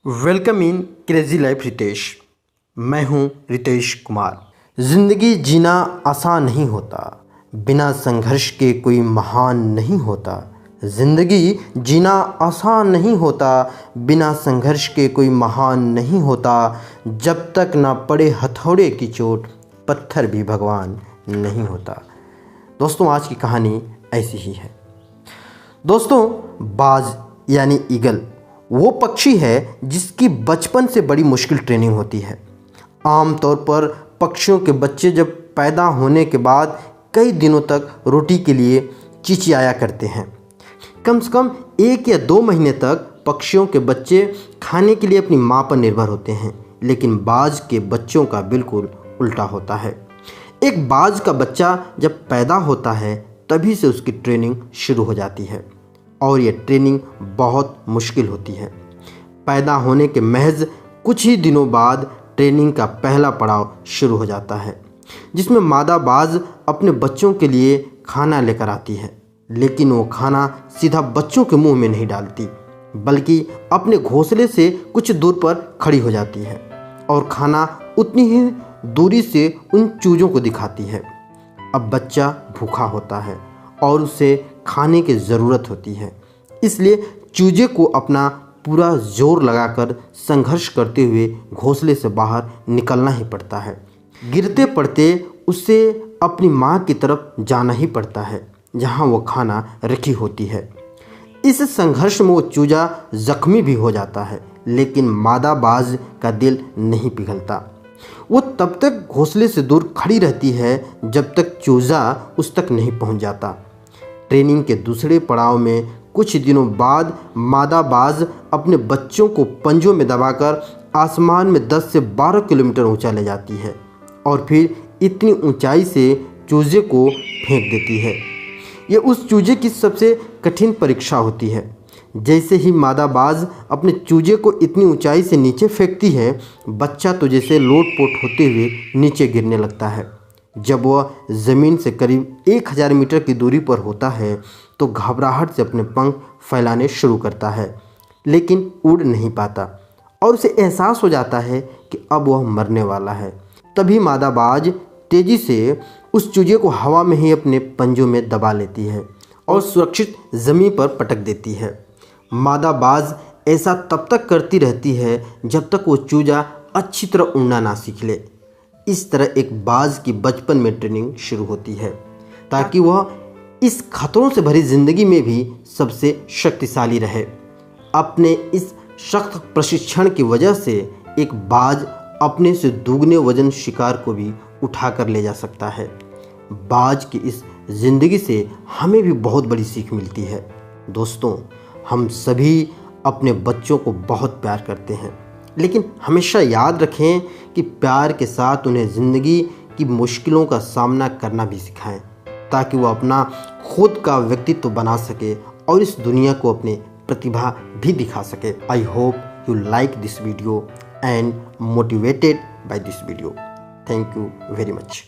Welcome in crazy life Ritesh. मैं हूं रितेश कुमार। ज़िंदगी जीना आसान नहीं होता, बिना संघर्ष के कोई महान नहीं होता। ज़िंदगी जीना आसान नहीं होता, बिना संघर्ष के कोई महान नहीं होता। जब तक ना पड़े हथौड़े की चोट, पत्थर भी भगवान नहीं होता। दोस्तों, आज की कहानी ऐसी ही है। दोस्तों, बाज यानी ईगल वो पक्षी है जिसकी बचपन से बड़ी मुश्किल ट्रेनिंग होती है। आमतौर पर पक्षियों के बच्चे जब पैदा होने के बाद कई दिनों तक रोटी के लिए चिचियाया करते हैं। कम से कम 1 या 2 महीने तक पक्षियों के बच्चे खाने के लिए अपनी माँ पर निर्भर होते हैं, लेकिन बाज के बच्चों का बिल्कुल उल्टा होता है। एक बाज का बच्चा जब पैदा होता है तभी से उसकी ट्रेनिंग शुरू हो जाती है, और ये ट्रेनिंग बहुत मुश्किल होती है। पैदा होने के महज कुछ ही दिनों बाद ट्रेनिंग का पहला पड़ाव शुरू हो जाता है, जिसमें मादा बाज अपने बच्चों के लिए खाना लेकर आती है। लेकिन वो खाना सीधा बच्चों के मुंह में नहीं डालती, बल्कि अपने घोंसले से कुछ दूर पर खड़ी हो जाती है और खाना उतनी ही दूरी से उन चूजों को दिखाती है। अब बच्चा भूखा होता है और उसे खाने की ज़रूरत होती है, इसलिए चूजे को अपना पूरा जोर लगाकर संघर्ष करते हुए घोंसले से बाहर निकलना ही पड़ता है। गिरते पड़ते उसे अपनी माँ की तरफ जाना ही पड़ता है, जहाँ वो खाना रखी होती है। इस संघर्ष में वो चूजा जख्मी भी हो जाता है, लेकिन मादा बाज का दिल नहीं पिघलता। वो तब तक घोंसले से दूर खड़ी रहती है जब तक चूजा उस तक नहीं पहुँच जाता। ट्रेनिंग के दूसरे पड़ाव में कुछ दिनों बाद मादा बाज अपने बच्चों को पंजों में दबाकर आसमान में 10 से 12 किलोमीटर ऊंचा ले जाती है और फिर इतनी ऊंचाई से चूजे को फेंक देती है। ये उस चूजे की सबसे कठिन परीक्षा होती है। जैसे ही मादा बाज अपने चूजे को इतनी ऊंचाई से नीचे फेंकती है, बच्चा तो जैसे लोटपोट होते हुए नीचे गिरने लगता है। जब वह ज़मीन से करीब 1000 मीटर की दूरी पर होता है तो घबराहट से अपने पंख फैलाने शुरू करता है, लेकिन उड़ नहीं पाता और उसे एहसास हो जाता है कि अब वह मरने वाला है। तभी मादा बाज तेज़ी से उस चूजे को हवा में ही अपने पंजों में दबा लेती है और सुरक्षित ज़मीन पर पटक देती है। मादा बाज ऐसा तब तक करती रहती है जब तक वो चूजा अच्छी तरह उड़ना ना सीख ले। इस तरह एक बाज की बचपन में ट्रेनिंग शुरू होती है, ताकि वह इस खतरों से भरी ज़िंदगी में भी सबसे शक्तिशाली रहे। अपने इस सख्त प्रशिक्षण की वजह से एक बाज अपने से दुगने वजन शिकार को भी उठा कर ले जा सकता है। बाज की इस ज़िंदगी से हमें भी बहुत बड़ी सीख मिलती है। दोस्तों, हम सभी अपने बच्चों को बहुत प्यार करते हैं, लेकिन हमेशा याद रखें कि प्यार के साथ उन्हें ज़िंदगी की मुश्किलों का सामना करना भी सिखाएं, ताकि वो अपना खुद का व्यक्तित्व बना सके और इस दुनिया को अपनी प्रतिभा भी दिखा सके। I hope you like this video and motivated by this video. Thank you very much.